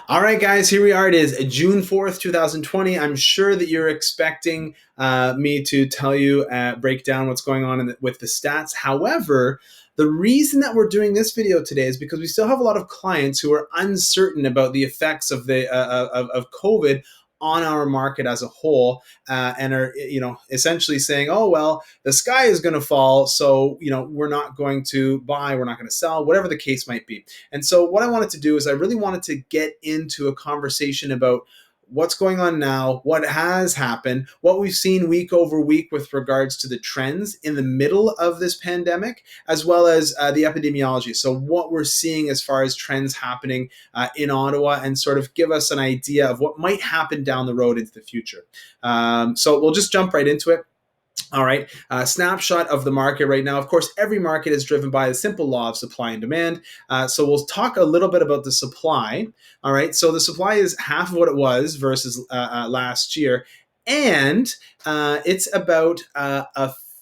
All right, guys, here we are. It is June 4th, 2020. I'm sure that you're expecting me to tell you, break down what's going on with the stats. However, the reason that we're doing this video today is because we still have a lot of clients who are uncertain about the effects of COVID on our market as a whole, and are essentially saying, oh well, the sky is going to fall, so we're not going to buy, we're not going to sell, whatever the case might be. And so what I wanted to do is I really wanted to get into a conversation about what's going on now, what has happened, what we've seen week over week with regards to the trends in the middle of this pandemic, as well as the epidemiology. So what we're seeing as far as trends happening in Ottawa, and sort of give us an idea of what might happen down the road into the future. So we'll just jump right into it. All right, snapshot of the market right now. Of course, every market is driven by the simple law of supply and demand. So we'll talk a little bit about the supply. All right, so the supply is half of what it was versus last year, and it's about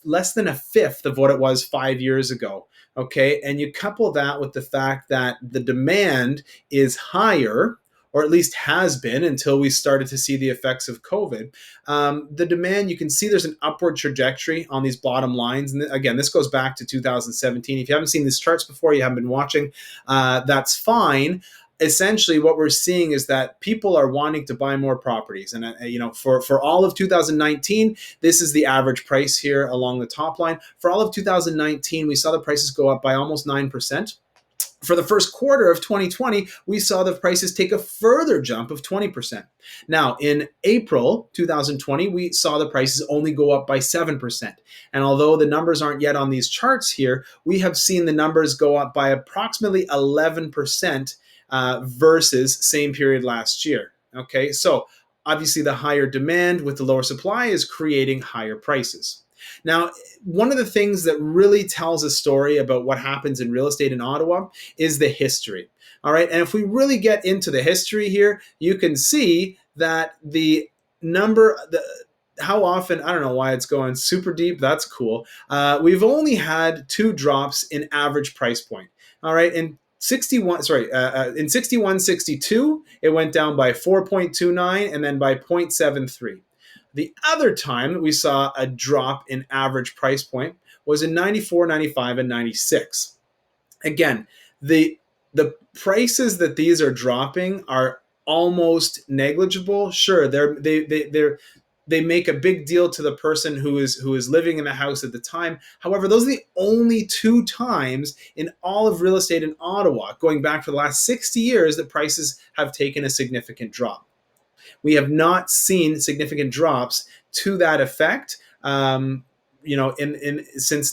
less than a fifth of what it was 5 years ago. Okay, and you couple that with the fact that the demand is higher, or at least has been until we started to see the effects of COVID. The demand, you can see there's an upward trajectory on these bottom lines. And again, this goes back to 2017. If you haven't seen these charts before, you haven't been watching, that's fine. Essentially, what we're seeing is that people are wanting to buy more properties. And, for all of 2019, this is the average price here along the top line. For all of 2019, we saw the prices go up by almost 9%. For the first quarter of 2020, we saw the prices take a further jump of 20%. Now, in April 2020, we saw the prices only go up by 7%. And although the numbers aren't yet on these charts here, we have seen the numbers go up by approximately 11% versus same period last year. Okay, so obviously the higher demand with the lower supply is creating higher prices. Now, one of the things that really tells a story about what happens in real estate in Ottawa is the history. All right. And if we really get into the history here, you can see that how often, I don't know why it's going super deep. That's cool. We've only had two drops in average price point. All right. In 61-62, it went down by 4.29 and then by 0.73. The other time we saw a drop in average price point was in 94, 95, and 96. Again, the prices that these are dropping are almost negligible. Sure, they make a big deal to the person who is living in the house at the time. However, those are the only two times in all of real estate in Ottawa, going back for the last 60 years, that prices have taken a significant drop. We have not seen significant drops to that effect. Since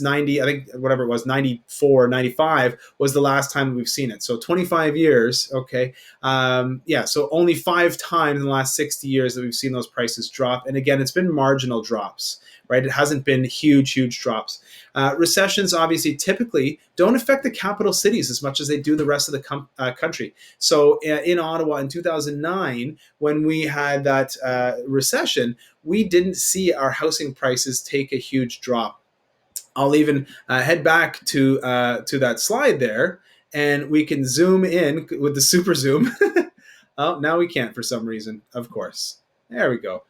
90, I think whatever it was, 94, 95 was the last time we've seen it. So 25 years, okay. So only 5 times in the last 60 years that we've seen those prices drop. And again, it's been marginal drops, right? It hasn't been huge drops. Recessions obviously typically don't affect the capital cities as much as they do the rest of the country. So in Ottawa in 2009, when we had that recession, we didn't see our housing prices take a huge drop. I'll even head back to that slide there, and we can zoom in with the super zoom. Oh, now we can't for some reason, of course. There we go.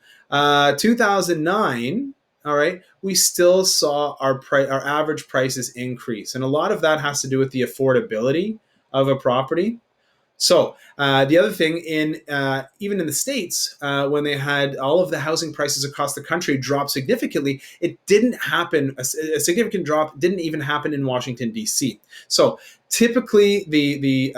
2009, all right, we still saw our average prices increase. And a lot of that has to do with the affordability of a property. So the other thing, even in the States, when they had all of the housing prices across the country drop significantly, it didn't happen. A significant drop didn't even happen in Washington, D.C. So typically the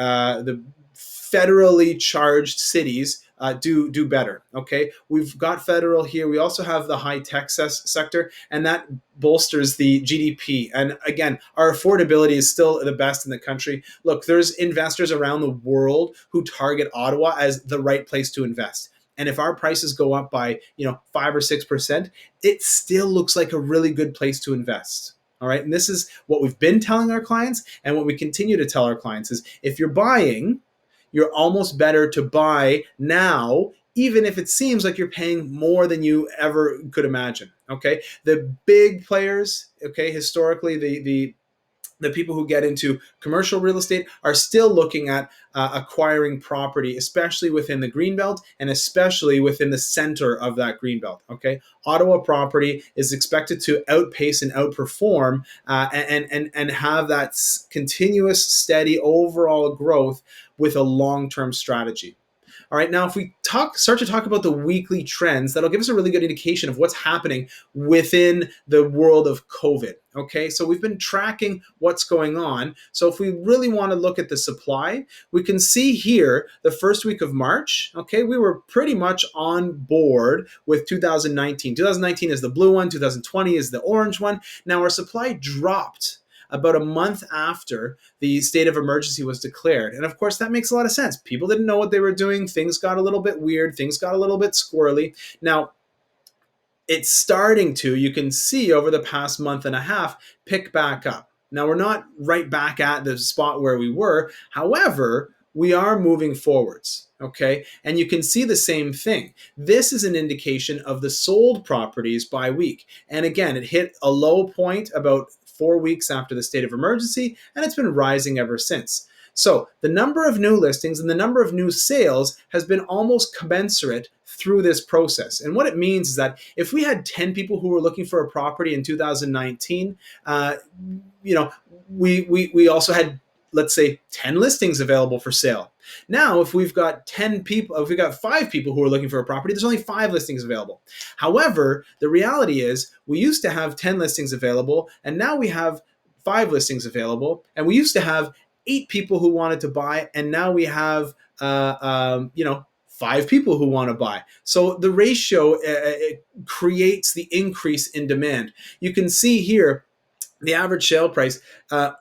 federally charged cities do better. Okay, we've got federal here. We also have the high tech sector, and that bolsters the GDP. And again, our affordability is still the best in the country. Look, there's investors around the world who target Ottawa as the right place to invest. And if our prices go up by 5 or 6%, it still looks like a really good place to invest. All right, and this is what we've been telling our clients, and what we continue to tell our clients is, if you're buying, you're almost better to buy now, even if it seems like you're paying more than you ever could imagine. Okay, the big players, okay, historically the the people who get into commercial real estate are still looking at acquiring property, especially within the greenbelt and especially within the center of that greenbelt. Okay, Ottawa property is expected to outpace and outperform and have that continuous, steady overall growth with a long-term strategy. All right, now if we start to talk about the weekly trends, that'll give us a really good indication of what's happening within the world of COVID. Okay, so we've been tracking what's going on. So if we really want to look at the supply, we can see here the first week of March. Okay, we were pretty much on board with 2019. 2019 is the blue one, 2020 is the orange one. Now our supply dropped about a month after the state of emergency was declared. And of course, that makes a lot of sense. People didn't know what they were doing. Things got a little bit weird. Things got a little bit squirrely. Now, it's starting to, you can see over the past month and a half, pick back up. Now, we're not right back at the spot where we were. However, we are moving forwards, okay? And you can see the same thing. This is an indication of the sold properties by week. And again, it hit a low point about 4 weeks after the state of emergency, and it's been rising ever since. So the number of new listings and the number of new sales has been almost commensurate through this process. And what it means is that if we had 10 people who were looking for a property in 2019, we also had, let's say, 10 listings available for sale. Now, if we've got 10 people, if we've got 5 people who are looking for a property, there's only 5 listings available. However, the reality is we used to have 10 listings available, and now we have 5 listings available, and we used to have 8 people who wanted to buy, and now we have 5 people who want to buy. So the ratio creates the increase in demand. You can see here the average sale price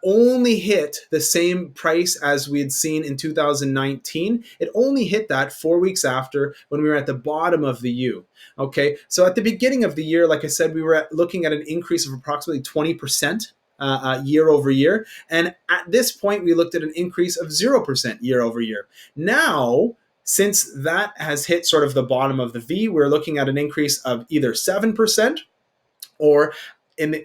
only hit the same price as we had seen in 2019. It only hit that 4 weeks after, when we were at the bottom of the U. Okay, so at the beginning of the year, like I said, we were looking at an increase of approximately 20%. Year over year. And at this point, we looked at an increase of 0% year over year. Now, since that has hit sort of the bottom of the V, we're looking at an increase of either 7% or,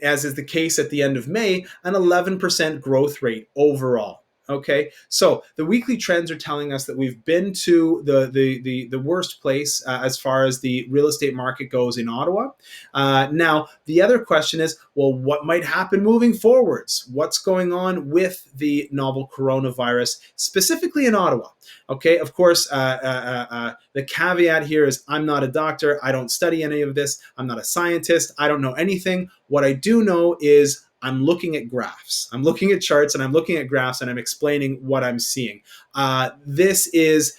as is the case at the end of May, an 11% growth rate overall. Okay, so the weekly trends are telling us that we've been to the worst place as far as the real estate market goes in Ottawa. Now, the other question is, well, what might happen moving forwards? What's going on with the novel coronavirus, specifically in Ottawa? Okay, of course, the caveat here is I'm not a doctor. I don't study any of this. I'm not a scientist. I don't know anything. What I do know is I'm looking at graphs. I'm looking at charts and I'm looking at graphs and I'm explaining what I'm seeing. This is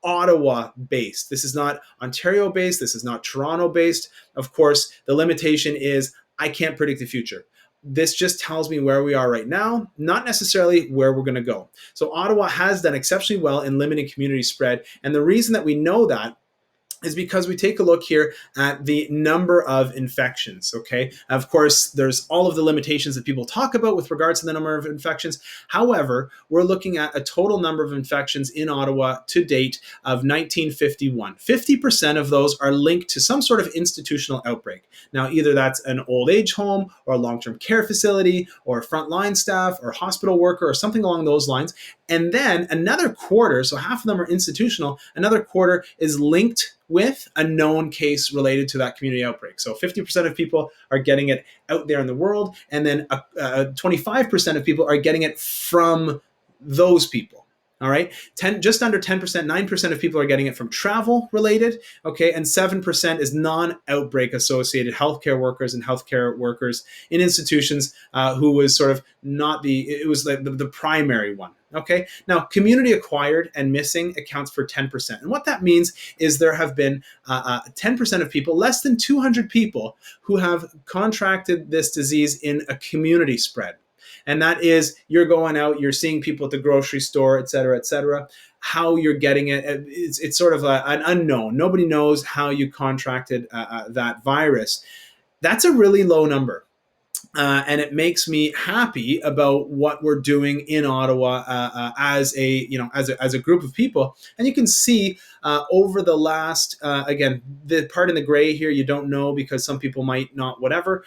Ottawa based. This is not Ontario based. This is not Toronto based. Of course, the limitation is I can't predict the future. This just tells me where we are right now, not necessarily where we're going to go. So Ottawa has done exceptionally well in limiting community spread. And the reason that we know that is because we take a look here at the number of infections, okay? Of course, there's all of the limitations that people talk about with regards to the number of infections. However, we're looking at a total number of infections in Ottawa to date of 1951. 50% of those are linked to some sort of institutional outbreak. Now, either that's an old age home or a long-term care facility or frontline staff or hospital worker or something along those lines. And then another quarter, so half of them are institutional, another quarter is linked with a known case related to that community outbreak. So 50% of people are getting it out there in the world, and then 25% of people are getting it from those people. All right, just under 10%, 9% of people are getting it from travel related, okay, and 7% is non-outbreak associated healthcare workers and healthcare workers in institutions who was sort of not it was the primary one. Okay, now community acquired and missing accounts for 10%. And what that means is there have been 10% of people, less than 200 people, who have contracted this disease in a community spread. And that is, you're going out, you're seeing people at the grocery store, et cetera, et cetera. How you're getting it, it's sort of an unknown. Nobody knows how you contracted that virus. That's a really low number. And it makes me happy about what we're doing in Ottawa as a as a group of people. And you can see over the last again, the part in the gray here you don't know because some people might not whatever,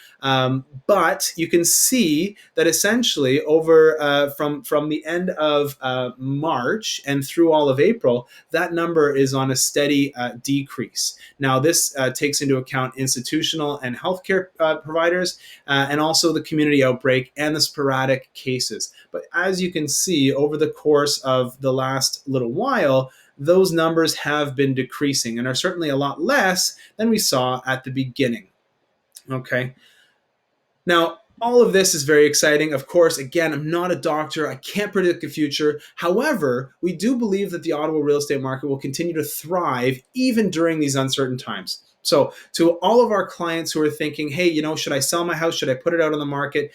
but you can see that essentially over from the end of March and through all of April, that number is on a steady decrease. Now this takes into account institutional and healthcare providers, and also the community outbreak and the sporadic cases. But as you can see, over the course of the last little while, those numbers have been decreasing and are certainly a lot less than we saw at the beginning. Okay. Now, all of this is very exciting. Of course, again, I'm not a doctor. I can't predict the future. However, we do believe that the Ottawa real estate market will continue to thrive even during these uncertain times. So, to all of our clients who are thinking, hey, should I sell my house? Should I put it out on the market?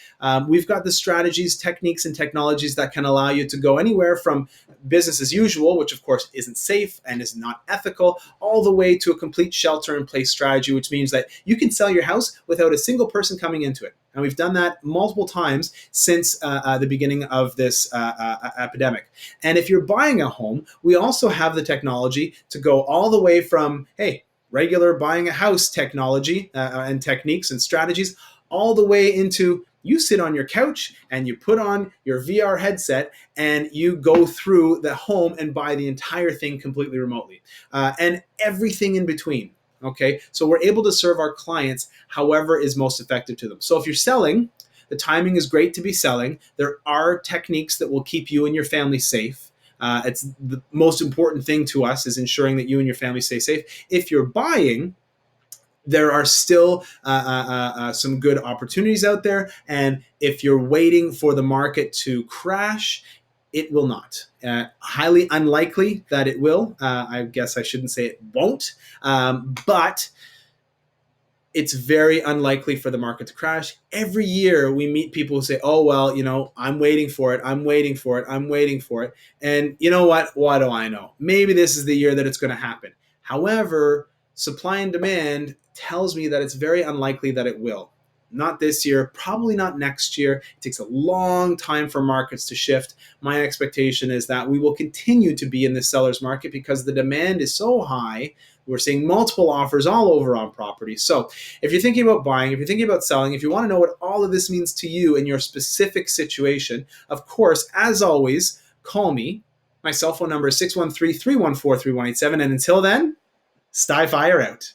We've got the strategies, techniques, and technologies that can allow you to go anywhere from business as usual, which of course isn't safe and is not ethical, all the way to a complete shelter in place strategy, which means that you can sell your house without a single person coming into it. And we've done that multiple times since the beginning of this epidemic. And if you're buying a home, we also have the technology to go all the way from, hey, regular buying a house technology and techniques and strategies, all the way into you sit on your couch and you put on your VR headset and you go through the home and buy the entire thing completely remotely, and everything in between. Okay, so we're able to serve our clients however is most effective to them. So if you're selling, the timing is great to be selling. There are techniques that will keep you and your family safe. It's the most important thing to us is ensuring that you and your family stay safe. If you're buying, there are still some good opportunities out there. And if you're waiting for the market to crash, it will not. Highly unlikely that it will. I guess I shouldn't say it won't, but it's very unlikely for the market to crash. Every year we meet people who say, oh, well, I'm waiting for it. I'm waiting for it. I'm waiting for it. And you know what? What do I know? Maybe this is the year that it's going to happen. However, supply and demand tells me that it's very unlikely that it will. Not this year, probably not next year. It takes a long time for markets to shift. My expectation is that we will continue to be in the seller's market because the demand is so high. We're seeing multiple offers all over on properties. So if you're thinking about buying, if you're thinking about selling, if you want to know what all of this means to you in your specific situation, of course, as always, call me. My cell phone number is 613-314-3187. And until then, Sty Fire out.